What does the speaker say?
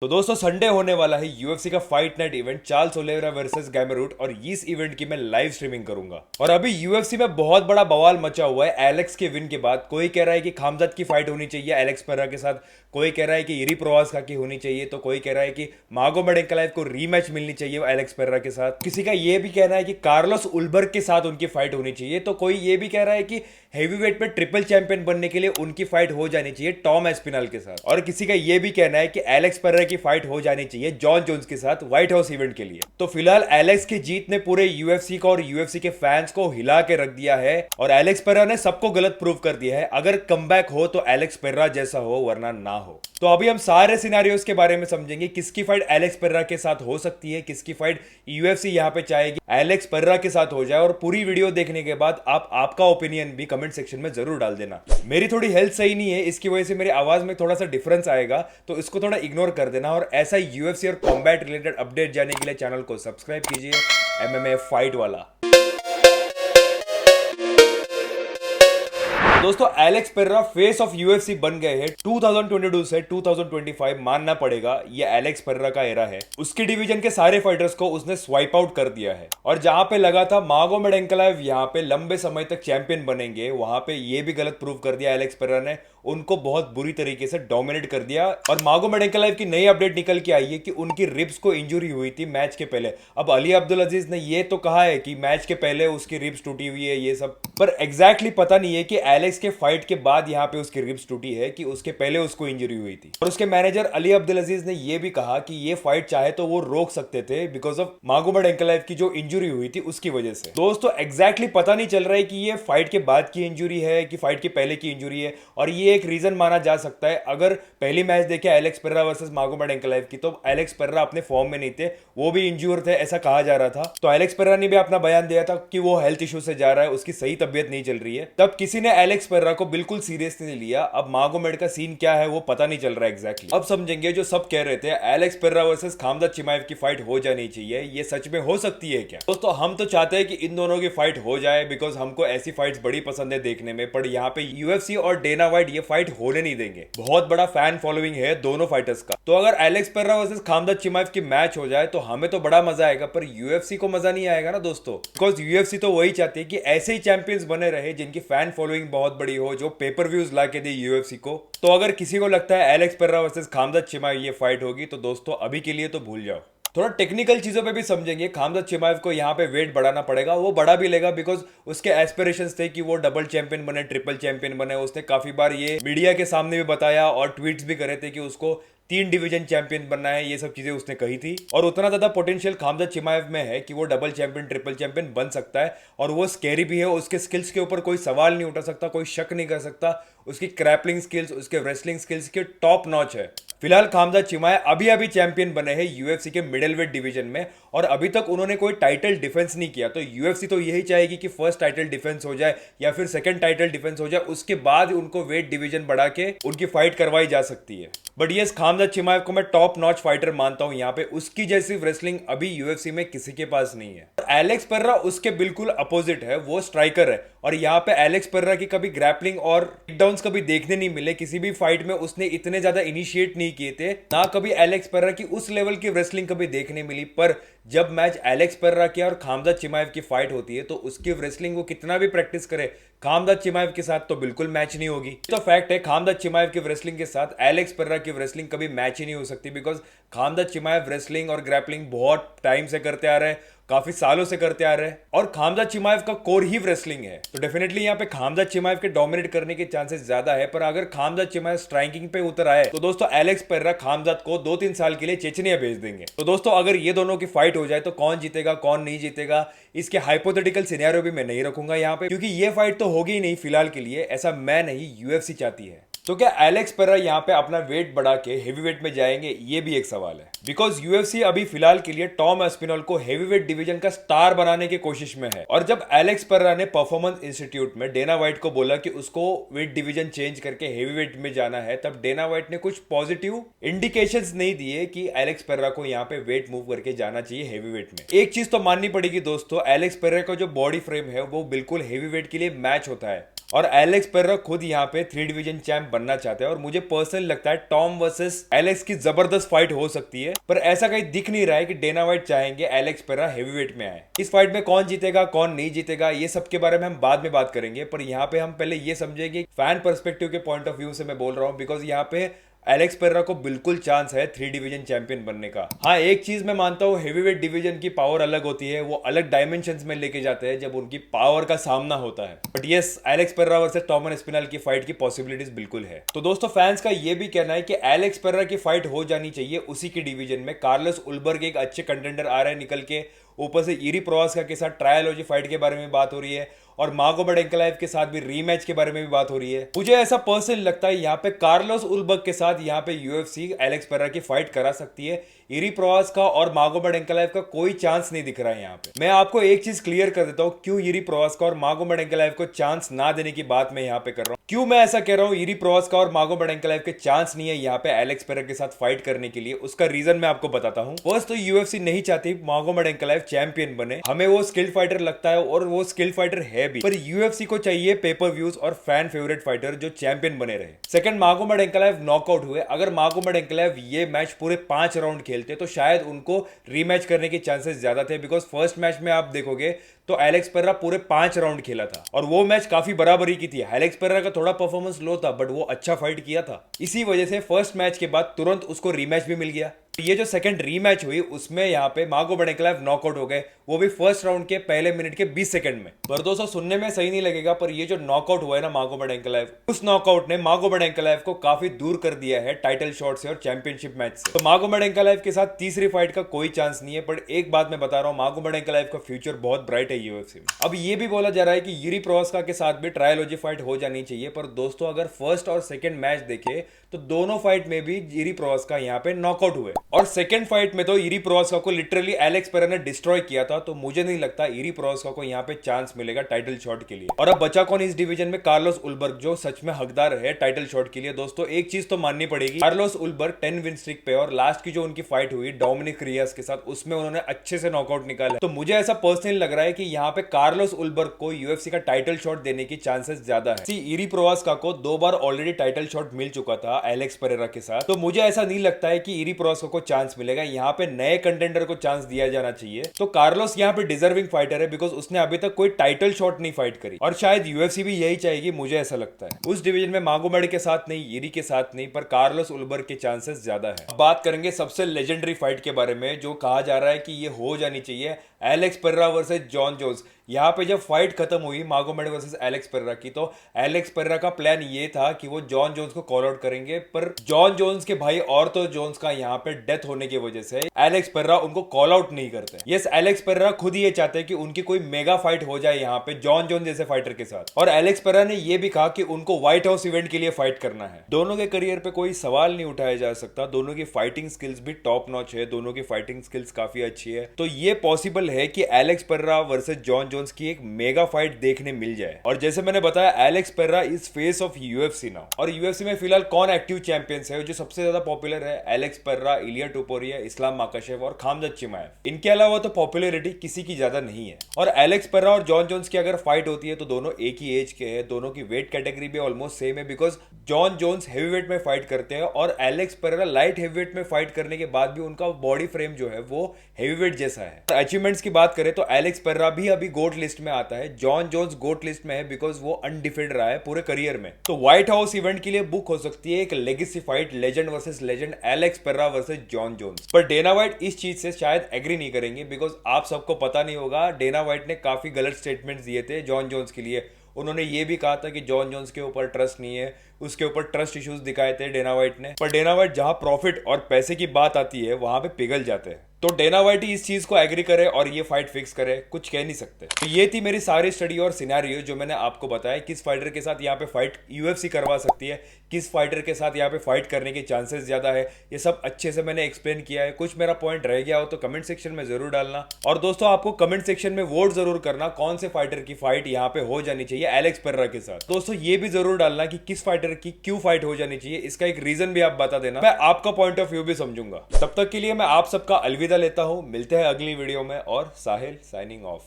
तो दोस्तों संडे होने वाला है यूएफसी का fight night event Charles Oliveira versus Gamrot और इस इवेंट की मैं लाइव स्ट्रीमिंग करूंगा। और अभी यूएफसी में बहुत बड़ा बवाल मचा हुआ है एलेक्स के विन के बाद। कोई कह रहा है कि खामजाद की फाइट होनी चाहिए एलेक्स पेरेरा के साथ, कोई कह रहा है कि इरी प्रोवास्का की होनी चाहिए, तो कोई कह रहा है कि मागोमेड एंकलाइव को रीमैच मिलनी चाहिए एलेक्स पेरेरा के साथ। किसी का यह भी कहना है कि कार्लोस उल्बर्ग के साथ उनकी फाइट होनी चाहिए, तो कोई ये भी कह रहा है कि हेवीवेट में ट्रिपल चैंपियन बनने के लिए उनकी फाइट हो जानी चाहिए टॉम एस्पिनल के साथ। और किसी का यह भी कहना है कि एलेक्स पेरेरा की फाइट हो जानी चाहिए जॉन जोन्स के साथ व्हाइट हाउस इवेंट के लिए। तो फिलहाल एलेक्स की जीत ने पूरे यूएफसी को और यूएफसी के फैंस को हिला के रख दिया है और एलेक्स पेरेरा ने सबको गलत प्रूव कर दिया है। अगर कमबैक हो तो एलेक्स पेरेरा जैसा हो, वरना ना हो। तो अभी हम सारे सिनेरियोस के बारे में समझेंगे, किसकी फाइट एलेक्स पेरेरा के साथ हो सकती है, किसकी फाइट यूएफसी यहां पे चाहेगी एलेक्स पेरेरा के साथ हो जाए। और पूरी वीडियो देखने के बाद आप आपका ओपिनियन भी कमेंट सेक्शन में जरूर डाल देना। मेरी थोड़ी हेल्थ सही नहीं है, इसकी वजह से मेरी आवाज में थोड़ा सा डिफरेंस आएगा, तो इसको थोड़ा इग्नोर कर देना। और ऐसा यूएफसी और कॉम्बैट रिलेटेड अपडेट जानने के लिए चैनल को सब्सक्राइब कीजिए, एमएमए फाइट वाला। दोस्तों Alex Pereira face of UFC बन गए हैं 2022 से 2025। मानना पड़ेगा ये एलेक्स पेरेरा का एरा है। उसकी डिवीजन के सारे फाइटर्स को उसने स्वाइप आउट कर दिया है। और जहां पे लगा था मागोमेड एंकलाइव यहां पे लंबे समय तक चैंपियन बनेंगे, वहां पे ये भी गलत प्रूव कर दिया एलेक्स पेरेरा ने। उनको बहुत बुरी तरीके से डोमिनेट कर दिया। और मागोमेड एंकलाइव की नई अपडेट निकल के आई है कि उनकी रिब्स को इंजुरी हुई थी मैच के पहले। अब अली अब्दुल अजीज ने ये तो कहा है कि मैच के पहले उसकी रिब्स टूटी हुई है, ये सब, पर एग्जैक्टली पता नहीं है कि एलेक्स के फाइट के बाद यहां पे उसकी रिब्स टूटी है कि उसके पहले उसको इंजरी हुई थी। और उसके मैनेजर अली अब्दुल अजीज ने यह भी कहा कि ये फाइट चाहे तो वो रोक सकते थे बिकॉज ऑफ मागोमेड एंकलाइव की जो इंजरी हुई थी उसकी वजह से। दोस्तों एग्जैक्टली पता नहीं चल रहा है कि ये फाइट के बाद की इंजरी है कि फाइट के पहले की इंजरी है। और ये एक रीजन माना जा सकता है। अगर पहली मैच देखे एलेक्स पेरेरा वर्सेस मागोमेड एंकलाइव की, तो एलेक्स पेरेरा अपने फॉर्म में नहीं थे, वो भी इंज्योर थे ऐसा कहा जा रहा था। तो एलेक्स पेरेरा ने भी अपना बयान दिया था कि वो हेल्थ इशू से जा रहा है, उसकी सही तबीयत नहीं चल रही है। तब किसी ने एलेक्स पेरेरा को बिल्कुल सीरियसली नहीं लिया। अब मागोमेड का सीन क्या है वो पता नहीं चल रहा है एग्जैक्टली। अब समझेंगे जो सब कह रहे थे एलेक्स पेरेरा वर्सेस खामजाद चिमाएव की फाइट हो जानी चाहिए, ये सच में हो सकती है क्या? दोस्तों हम तो चाहते हैं कि इन दोनों की फाइट हो जाए बिकॉज हमको ऐसी फाइट्स बड़ी पसंद है देखने में। पर यहाँ पे यूएफसी और डेना व्हाइट ये फाइट होने नहीं देंगे। बहुत बड़ा फैन फॉलोइंग है दोनों फाइटर्स का। तो अगर एलेक्स पेरेरा वर्सेस खामजाद चिमाएव की मैच हो जाए तो हमें तो बड़ा मजा आएगा, पर यूएफसी को मजा नहीं आएगा ना दोस्तों। बिकॉज यूएफसी तो वही चाहती है कि ऐसे ही चैंपियंस बने रहे जिनकी फैन फॉलोइंग बहुत बड़ी हो, जो पेपर व्यूज ला के दे यूएफसी को। तो अगर किसी को लगता है एलेक्स पेरेरा वर्सेस खामजाद चिमाएव ये फाइट होगी, तो दोस्तों अभी के लिए तो भूल जाओ। थोड़ा टेक्निकल चीजों पे भी समझेंगे। खामजाद चिमाएव को यहाँ पे वेट बढ़ाना पड़ेगा, वो बढ़ा भी लेगा बिकॉज उसके एस्पिरेशंस थे कि वो डबल चैंपियन बने, ट्रिपल चैंपियन बने। उसने काफी बार ये मीडिया के सामने भी बताया और ट्वीट्स भी करे थे कि उसको 3 डिवीजन चैंपियन बनना है, ये सब चीजें उसने कही थी। और उतना ज्यादा पोटेंशियल खामजाद चिमाएव में है कि वो डबल चैंपियन ट्रिपल चैंपियन बन सकता है। और वो स्कैरी भी है, उसके स्किल्स के ऊपर कोई सवाल नहीं उठा सकता, कोई शक नहीं कर सकता। उसकी क्रैपलिंग स्किल्स, उसके रेसलिंग स्किल्स के टॉप नॉच है। फिलहाल खामजाद चिमाएव अभी अभी चैंपियन बने हैं यूएफसी के मिडिल वेट डिवीजन में और अभी तक उन्होंने कोई टाइटल डिफेंस नहीं किया। तो यूएफसी तो यही चाहेगी कि फर्स्ट टाइटल डिफेंस हो जाए या फिर सेकंड टाइटल डिफेंस हो जाए, उसके बाद उनको वेट डिवीजन बढ़ा के उनकी फाइट करवाई जा सकती है। बट यस, खामजाद चिमाएव को मैं टॉप नॉच फाइटर मानता हूं यहाँ पे। उसकी जैसी रेसलिंग अभी यूएफसी में किसी के पास नहीं है। एलेक्स पेरेरा उसके बिल्कुल अपोजिट है, वो स्ट्राइकर है। और यहाँ पे एलेक्स पेरेरा की कभी ग्रैपलिंग और टेकडाउन्स कभी देखने नहीं मिले, किसी भी फाइट में उसने इतने ज्यादा इनिशिएट नहीं किए थे, ना कभी एलेक्स पेरेरा की उस लेवल की रेसलिंग कभी देखने मिली। पर जब मैच एलेक्स पेरेरा की और खामजाद चिमाएव की फाइट होती है तो उसकी रेसलिंग वो कितना भी प्रैक्टिस करे, खामजाद चिमाएव के साथ तो बिल्कुल मैच नहीं होगी। तो फैक्ट है, खामजाद चिमाएव की रेसलिंग के साथ एलेक्स पेरेरा की रेसलिंग कभी मैच ही नहीं हो सकती बिकॉज खामजाद चिमाएव रेसलिंग और ग्रैपलिंग बहुत टाइम से करते आ रहे हैं, काफी सालों से करते आ रहे हैं। और खामजाद चिमाएव का कोर ही रेसलिंग है। तो डेफिनेटली यहाँ पे खामजाद चिमाएव के डोमिनेट करने के चांसेस ज्यादा है। पर अगर खामजाद चिमाएव स्ट्राइकिंग पे उतर आए तो दोस्तों एलेक्स पेरेरा खामजाद को 2-3 साल के लिए चेचनिया भेज देंगे। तो दोस्तों अगर ये दोनों की फाइट हो जाए तो कौन जीतेगा कौन नहीं जीतेगा, इसके हाइपोथेटिकल सिनेरियो भी मैं नहीं रखूंगा यहाँ पे, क्योंकि ये फाइट तो होगी ही नहीं फिलहाल के लिए। ऐसा मैं नहीं, यूएफसी चाहती है। तो क्या एलेक्स पेरेरा यहाँ पे अपना वेट बढ़ा के हेवीवेट में जाएंगे, ये भी एक सवाल है। बिकॉज यूएफसी अभी फिलहाल के लिए टॉम एस्पिनॉल को हेवीवेट डिवीजन का स्टार बनाने की कोशिश में है। और जब एलेक्स पेरेरा ने परफॉर्मेंस इंस्टीट्यूट में डेना व्हाइट को बोला कि उसको वेट डिवीजन चेंज करके हेवीवेट में जाना है, तब डेना व्हाइट ने कुछ पॉजिटिव इंडिकेशंस नहीं दिए कि एलेक्स पेरेरा को यहाँ पे वेट मूव करके जाना चाहिए हेवीवेट में। एक चीज तो माननी पड़ेगी दोस्तों, एलेक्स पेरेरा का जो बॉडी फ्रेम है वो बिल्कुल हेवीवेट के लिए मैच होता है। और एलेक्स पेरेरा खुद यहाँ पे 3 डिवीजन चैंप बनना चाहते हैं और मुझे पर्सनली लगता है टॉम वर्सेस एलेक्स की जबरदस्त फाइट हो सकती है, पर ऐसा कहीं दिख नहीं रहा है कि डेना व्हाइट चाहेंगे एलेक्स पेरेरा हेवीवेट में आए। इस फाइट में कौन जीतेगा कौन नहीं जीतेगा ये सब के बारे में हम बाद में बात करेंगे, पर यहाँ पे हम पहले ये समझेंगे फैन पर्सपेक्टिव के पॉइंट ऑफ व्यू से मैं बोल रहा हूँ, बिकॉज यहाँ पे एलेक्स पेरेरा को बिल्कुल चांस है 3 डिवीजन चैंपियन बनने का। हाँ, एक चीज मैं मानता हूँ, हेवीवेट डिवीजन की पावर अलग होती है, वो अलग डायमेंशंस में लेके जाते हैं जब उनकी पावर का सामना होता है। But yes, Alex Pereira versus Tom Aspinall की फाइट की पॉसिबिलिटीज बिल्कुल है। तो दोस्तों, फैंस का ये भी कहना है कि एलेक्स पेरेरा की फाइट हो जानी चाहिए उसी की डिवीजन में। कार्लोस उल्बर्ग एक अच्छे कंटेंडर आ रहे हैं निकल के, ऊपर से इरी प्रोवास्का के साथ ट्रायलॉजी फाइट के बारे में बात हो रही है और मागोमेड एंकलाइव के साथ भी रीमैच के बारे में भी बात हो रही है। मुझे ऐसा पर्सनली लगता है यहाँ पे कार्लोस उल्बर्ग के साथ यहाँ पे यूएफसी एलेक्स पेरेरा की फाइट करा सकती है। इरी प्रोवास्का और मागोमेड एंकलाइव का कोई चांस नहीं दिख रहा है यहाँ पे। मैं आपको एक चीज क्लियर कर देता हूँ क्यों इरी प्रोवास्का और मागोमेड एंकलाइव को चांस ना देने की बात मैं यहाँ पे कर रहा हूँ। क्यों मैं ऐसा कह रहा हूँ इरी प्रोवास्का और मागोमेड एंकलाइव के चांस नहीं है यहाँ पे एलेक्स पेरेरा के साथ फाइट करने के लिए, उसका रीजन मैं आपको बताता हूँ। फर्स्ट तो यूएफसी नहीं चाहती मागोमेड एंकलाइव चैंपियन बने, हमें वो स्किल्ड फाइटर लगता है और वो स्किल्ड फाइटर है भी, पर यूएफसी को चाहिए पेपर व्यूज और फैन फेवरेट फाइटर जो चैंपियन बने रहे। सेकंड, मागोमेड एंकलाइव नॉकआउट हुए। अगर मागोमेड एंकलाइव ये मैच पूरे 5 राउंड खेलते तो शायद उनको रीमैच करने के चांसेस ज्यादा थे, बिकॉज फर्स्ट मैच में आप देखोगे तो एलेक्स पेरेरा पूरे 5 राउंड खेला था और वो मैच काफी बराबरी की थी। एलेक्स पेरेरा का थोड़ा परफॉर्मेंस लो था बट वो अच्छा फाइट किया था। इसी वजह से फर्स्ट मैच के बाद तुरंत उसको रीमैच भी मिल गया। ये जो सेकंड रीमैच हुई उसमें यहाँ पे मागोमेड एंकलाइव नॉकआउट हो गए, वो भी फर्स्ट राउंड के पहले मिनट के 20 सेकंड में। पर दोस्तों, सुनने में सही नहीं लगेगा पर ये जो नॉकआउट हुआ है ना मागोमेड एंकलाइव, उस नॉकआउट ने मागोमेड एंकलाइव को काफी दूर कर दिया है टाइटल शॉट से और चैंपियनशिप मैच से। तो मागोमेड एंकलाइव के साथ तीसरी फाइट का कोई चांस नहीं है। पर एक बात मैं बता रहा हूँ, मागोमेड एंकलाइव का फ्यूचर बहुत ब्राइट है यूएफसी में। अब ये भी बोला जा रहा है कि यूरी प्रोवास्का के साथ भी ट्रायलॉजी फाइट हो जानी चाहिए, पर दोस्तों अगर फर्स्ट और सेकंड मैच देखे तो दोनों फाइट में भी यूरी प्रोवास्का यहाँ पे नॉकआउट हुए और सेकंड फाइट में तो यूरी प्रोवास्का को लिटरली एलेक्स पेरेरा ने डिस्ट्रॉय किया था। तो मुझे नहीं लगता यूरी प्रोवास्का को यहाँ पे चांस मिलेगा टाइटल शॉट के लिए। और अब बचा कौन इस डिवीजन में? कार्लोस उल्बर्ग, जो सच में हकदार है टाइटल शॉट के लिए। दोस्तों, एक चीज तो माननी पड़ेगी, कार्लोस उल्बर्ग 10 विन स्ट्रिक पे और लास्ट की जो उनकी फाइट हुई डोमिनिक रियास के साथ उसमें उन्होंने अच्छे से नॉकआउट निकाला। तो मुझे ऐसा पर्सनली लग रहा है कि यहाँ पे कार्लोस उल्बर्ग को यूएफसी का टाइटल शॉट देने की चांसेस ज्यादा है। यूरी प्रोवास्का को 2 बार ऑलरेडी टाइटल शॉट मिल चुका था एलेक्स पेरेरा के साथ, तो मुझे ऐसा नहीं लगता है कि यूरी प्रोवास्का को चांस मिलेगा। यहाँ पे नए कंटेंडर को चांस दिया जाना चाहिए। तो कार्लोस यहाँ पे डिजर्विंग फाइटर है बिकॉज उसने अभी तक कोई टाइटल शॉट नहीं फाइट करी और शायद यूएफसी भी यही चाहेगी, मुझे ऐसा लगता है। उस डिवीजन में मागोमेड के साथ नहीं, यूरी के साथ नहीं, पर कार्लोस उल्बर्ग के चांसेस ज्यादा है। बात करेंगे सबसे लेजेंडरी फाइट के बारे में जो कहा जा रहा है कि ये हो जानी चाहिए, Alex Pereira versus Jon Jones. यहाँ पे जब फाइट खत्म हुई मागोमेड वर्सेस एलेक्स पेरेरा की, तो एलेक्स पेरेरा का प्लान ये था कि वो जॉन जोन्स को कॉल आउट करेंगे, पर जॉन जोन्स के भाई ऑर्थो जोन्स का यहाँ पे डेथ होने की वजह से एलेक्स पेरेरा उनको कॉल आउट नहीं करते। यस, एलेक्स पेरेरा खुद ये चाहते हैं कि उनकी कोई मेगा फाइट हो जाए यहाँ पे जॉन जोन्स जैसे फाइटर के साथ, और एलेक्स पेरेरा ने ये भी कहा कि उनको व्हाइट हाउस इवेंट के लिए फाइट करना है। दोनों के करियर पे कोई सवाल नहीं उठाया जा सकता, दोनों की फाइटिंग स्किल्स भी टॉप नॉच है, दोनों की फाइटिंग स्किल्स काफी अच्छी है। तो ये पॉसिबल है कि Alex Pereira versus Jon Jones की एक मेगा फाइट देखने मिल जाए। और जैसे मैंने बताया, Alex Pereira is face of UFC now, और यूएफसी में फिलहाल कौन एक्टिव चैंपियंस है जो सबसे ज्यादा पॉपुलर है? एलेक्स पेरेरा, इलिया टोपुरिया, इस्लाम माकाशेव और खामजात चिमाएव। इनके अलावा तो पॉपुलैरिटी किसी की ज्यादा नहीं है। और एलेक्स पेरेरा और जॉन जोन्स की अगर फाइट होती है तो दोनों एक ही एज के हैं, दोनों की वेट कैटेगरी भी ऑलमोस्ट सेम है, बिकॉज जॉन जोन्स हेवीवेट में फाइट करते हैं और एलेक्स पेरेरा लाइट हेवीवेट में फाइट करने के बाद भी उनका बॉडी फ्रेम जो है वो हेवीवेट जैसा है। अचीवमेंट्स की बात करें तो एलेक्स पेरेरा भी अभी गोट लिस्ट में आता है, जॉन जोन्स गोट लिस्ट में है बिकॉज वो अनडिफीटेड रहा है पूरे करियर में। तो व्हाइट हाउस इवेंट के लिए बुक हो सकती है एक legacy fight, legend versus legend, Alex Pereira versus Jon Jones. पर डेना व्हाइट इस चीज से शायद एग्री नहीं करेंगे बिकॉज आप सबको पता नहीं होगा, डेना व्हाइट ने काफी गलत स्टेटमेंट्स दिए थे जॉन जोन्स के लिए। उन्होंने ये भी कहा था कि जॉन जोन्स के ऊपर ट्रस्ट नहीं है, उसके ऊपर ट्रस्ट इश्यूज दिखाए थे डेना व्हाइट ने। पर डेना व्हाइट जहां प्रॉफिट और पैसे की बात आती है वहां पे पिघल जाते हैं। तो डेना व्हाइट ही इस चीज को एग्री करे और ये फाइट फिक्स करे, कुछ कह नहीं सकते। तो ये थी मेरी सारी स्टडी और सिनेरियो जो मैंने आपको बताया, किस फाइटर के साथ यहाँ पे फाइट यूएफसी करवा सकती है, किस फाइटर के साथ यहाँ पे फाइट करने के चांसेस ज्यादा है, ये सब अच्छे से मैंने एक्सप्लेन किया है। कुछ मेरा पॉइंट रह गया हो तो कमेंट सेक्शन में जरूर डालना। और दोस्तों, आपको कमेंट सेक्शन में वोट जरूर करना कौन से फाइटर की फाइट यहाँ पे हो जानी चाहिए एलेक्स पेरेरा के साथ। दोस्तों, ये भी जरूर डालना कि किस फाइटर की क्यों फाइट हो जानी चाहिए, इसका एक रीजन भी आप बता देना, मैं आपका पॉइंट ऑफ व्यू भी समझूंगा। तब तक के लिए मैं आप सबका अलविदा लेता हूं, मिलते हैं अगली वीडियो में। और साहिल साइनिंग ऑफ।